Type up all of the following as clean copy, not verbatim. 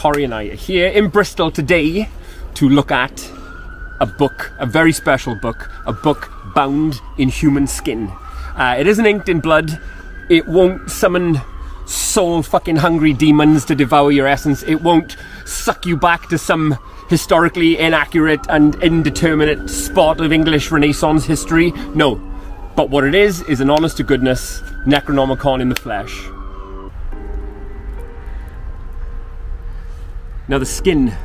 Corrie and I are here in Bristol today to look at a book, a very special book, a book bound in human skin. It isn't inked in blood. It won't summon soul fucking hungry demons to devour your essence. It won't suck you back to some historically inaccurate and indeterminate spot of English Renaissance history. No. But what it is an honest to goodness Necronomicon in the flesh. Now the skin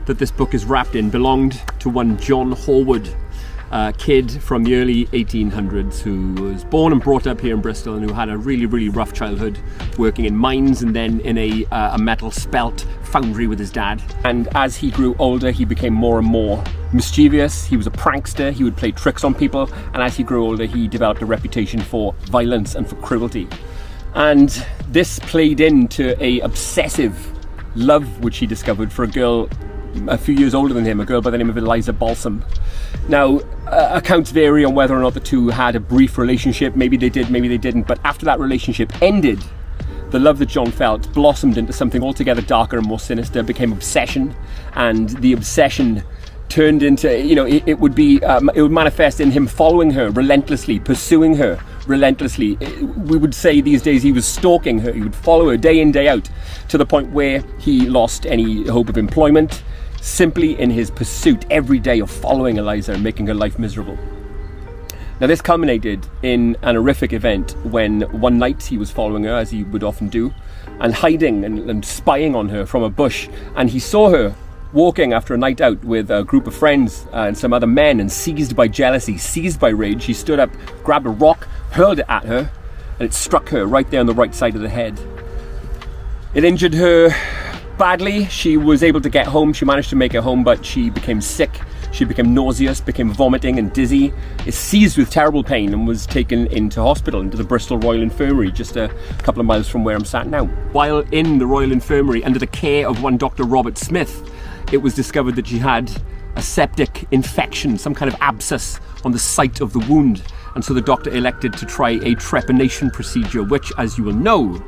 that this book is wrapped in belonged to one John Horwood, a kid from the early 1800s who was born and brought up here in Bristol and who had a really, really rough childhood working in mines and then in a metal spelt foundry with his dad. And as he grew older, he became more and more mischievous. He was a prankster, he would play tricks on people, and as he grew older, he developed a reputation for violence and for cruelty. And this played into an obsessive love which he discovered for a girl a few years older than him, a girl by the name of Eliza Balsam. Now, accounts vary on whether or not the two had a brief relationship. Maybe they did, maybe they didn't. But after that relationship ended, the love that John felt blossomed into something altogether darker and more sinister, became obsession. And the obsession turned into, you know, it would manifest in him following her relentlessly, pursuing her relentlessly. We would say these days he was stalking her. He would follow her day in, day out, to the point where he lost any hope of employment, simply in his pursuit every day of following Eliza and making her life miserable. Now this culminated in an horrific event when one night he was following her, as he would often do, and hiding and spying on her from a bush, and he saw her walking after a night out with a group of friends and some other men, and seized by jealousy, seized by rage, he stood up, grabbed a rock, hurled it at her, and it struck her right there on the right side of the head. It injured her badly. She was able to get home, she managed to make it home, but she became sick, she became nauseous, became vomiting and dizzy, is seized with terrible pain, and was taken into hospital, into the Bristol Royal Infirmary, just a couple of miles from where I'm sat now. While in the Royal Infirmary, under the care of one Dr. Robert Smith, it was discovered that she had a septic infection, some kind of abscess on the site of the wound, and so the doctor elected to try a trepanation procedure, which, as you will know,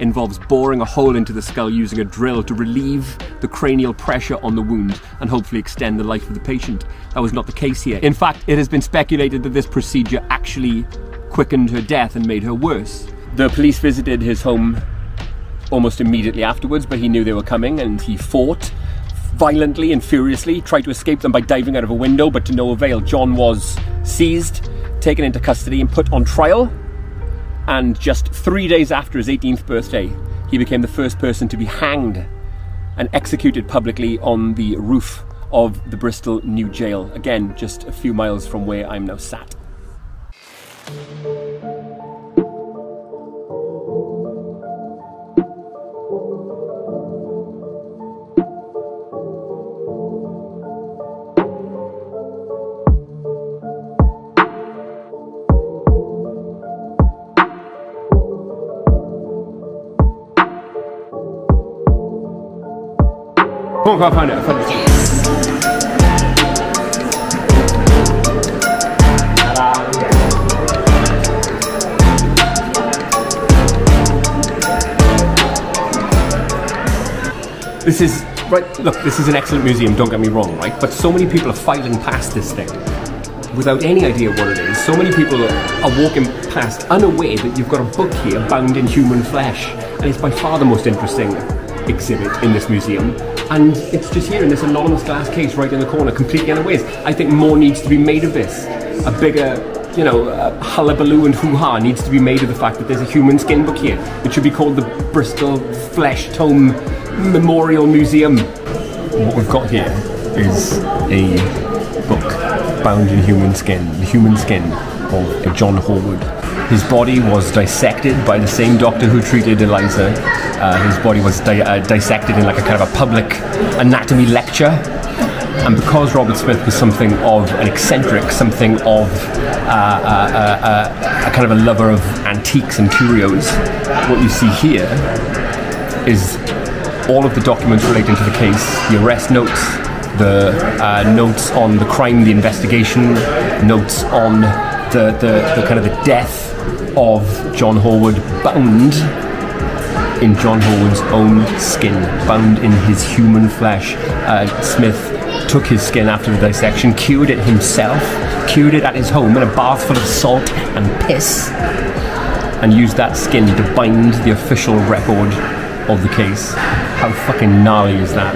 involves boring a hole into the skull using a drill to relieve the cranial pressure on the wound and hopefully extend the life of the patient. That was not the case here. In fact, it has been speculated that this procedure actually quickened her death and made her worse. The police visited his home almost immediately afterwards, but he knew they were coming, and he fought violently and furiously, tried to escape them by diving out of a window, but to no avail. John was seized, taken into custody and put on trial. And just 3 days after his 18th birthday, he became the first person to be hanged and executed publicly on the roof of the Bristol New Jail. Again, just a few miles from where I'm now sat. Come on, find it. This is, right, look, this is an excellent museum, don't get me wrong, right? But so many people are filing past this thing without any idea what it is. So many people are walking past unaware that you've got a book here bound in human flesh. And it's by far the most interesting exhibit in this museum. And it's just here in this anonymous glass case right in the corner, completely unawares. I think more needs to be made of this. A bigger, you know, hullabaloo and hoo-ha needs to be made of the fact that there's a human skin book here. It should be called the Bristol Flesh Tome Memorial Museum. What we've got here is a book bound in human skin, the human skin of John Horwood. His body was dissected by the same doctor who treated Eliza. His body was dissected in like a kind of a public anatomy lecture. And because Robert Smith was something of an eccentric, something of a kind of a lover of antiques and curios, what you see here is all of the documents relating to the case, the arrest notes, the notes on the crime, the investigation, notes on the kind of the death of John Horwood, bound in John Horwood's own skin, bound in his human flesh. Smith took his skin after the dissection, cured it himself, cured it at his home in a bath full of salt and piss, and used that skin to bind the official record of the case. How fucking gnarly is that?